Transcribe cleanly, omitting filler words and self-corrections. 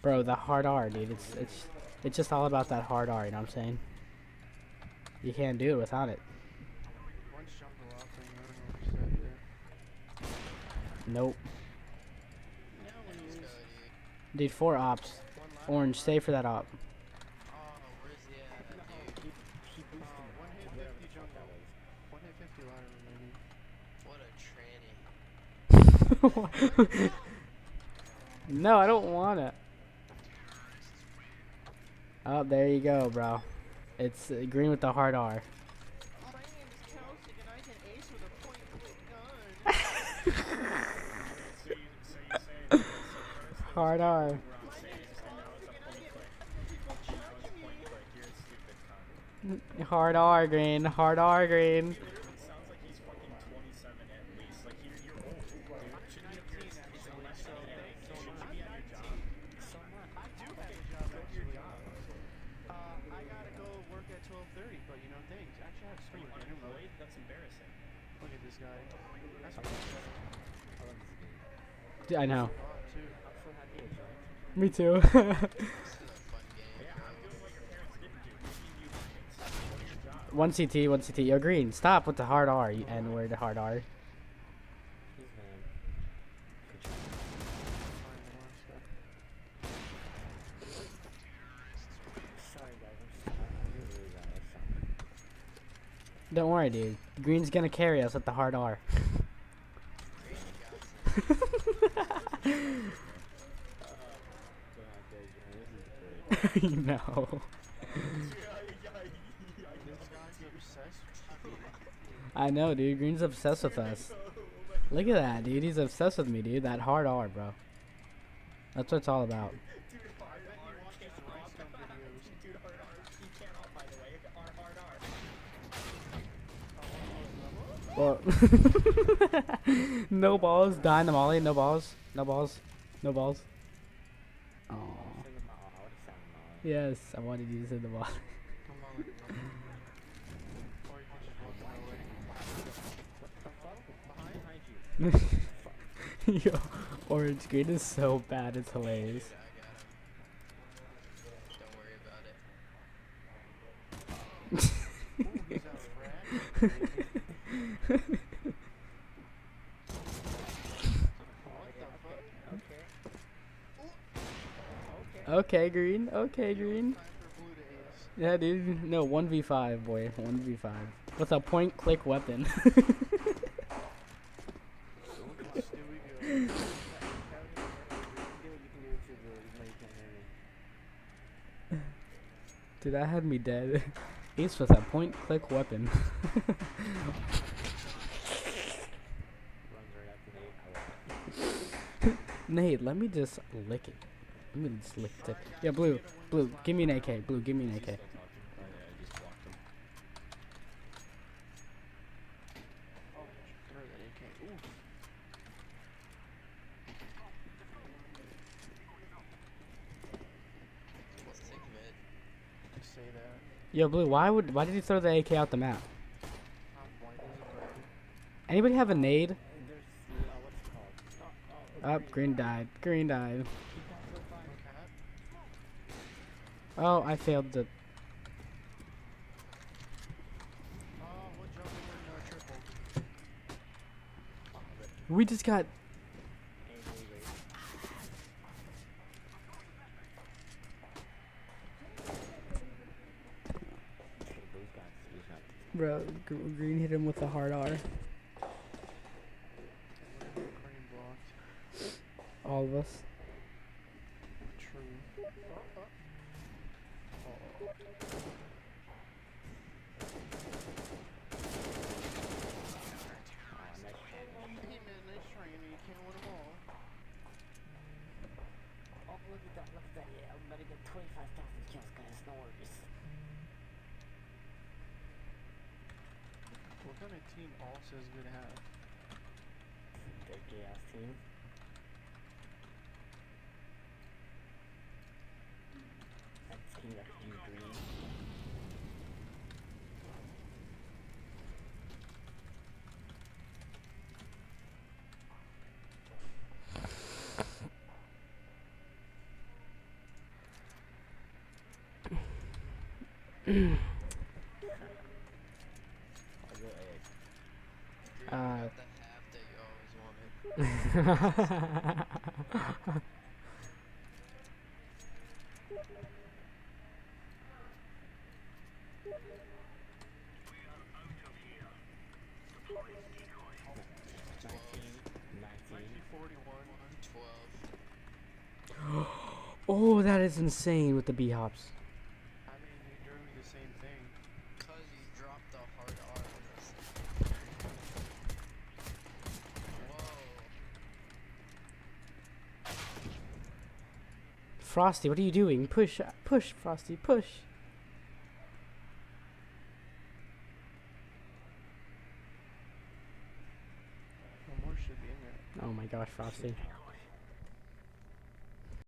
Bro, the hard R, dude. It's just all about that hard R. You know what I'm saying? You can't do it without it. Nope. Dude, 4 ops. Orange, stay for that op. No, I don't want it. Oh, there you go, bro. It's green with the hard R. Hard R. Hard R, green. Hard R, green. I know. Me too. One CT, one CT. Yo, green, stop with the hard R, you N-word hard R. Don't worry, dude. Green's gonna carry us with the hard R. No. I know, dude. Green's obsessed with us. Look at that, dude. He's obsessed with me, dude. That hard R, bro. That's what it's all about. Well, no balls. Die in the molly. No balls. No balls. No balls. Oh. Yes, I wanted you to say the ball. Yo, orange green is so bad, it's hilarious. Okay, green. Okay, green. Yeah, dude. No, 1v5, boy. 1v5. With a point-click weapon. Dude, that had me dead. Ace with a point-click weapon. Nate, let me just lick it. Let me just lick it. Yeah, blue. Blue, give me an AK. Blue, give me an AK. Yo, blue, why did you throw the AK out the map? Anybody have a nade? Up, green died. Green died. Oh, I failed the. We just got. Bro, green hit him with a hard R. All of us. True. What kind of team also is good to have? Their chaos team. That team that you green. I'll go egg. Green, Uh, you got the half that you always wanted. Nineteen. 1941, 12. Oh, that is insane with the B hops. I mean, you're doing the same thing. Cause you dropped the hard R on this. Whoa. Frosty, what are you doing? Push, push, Frosty, push. One more should be in there. Oh my gosh, Frosty.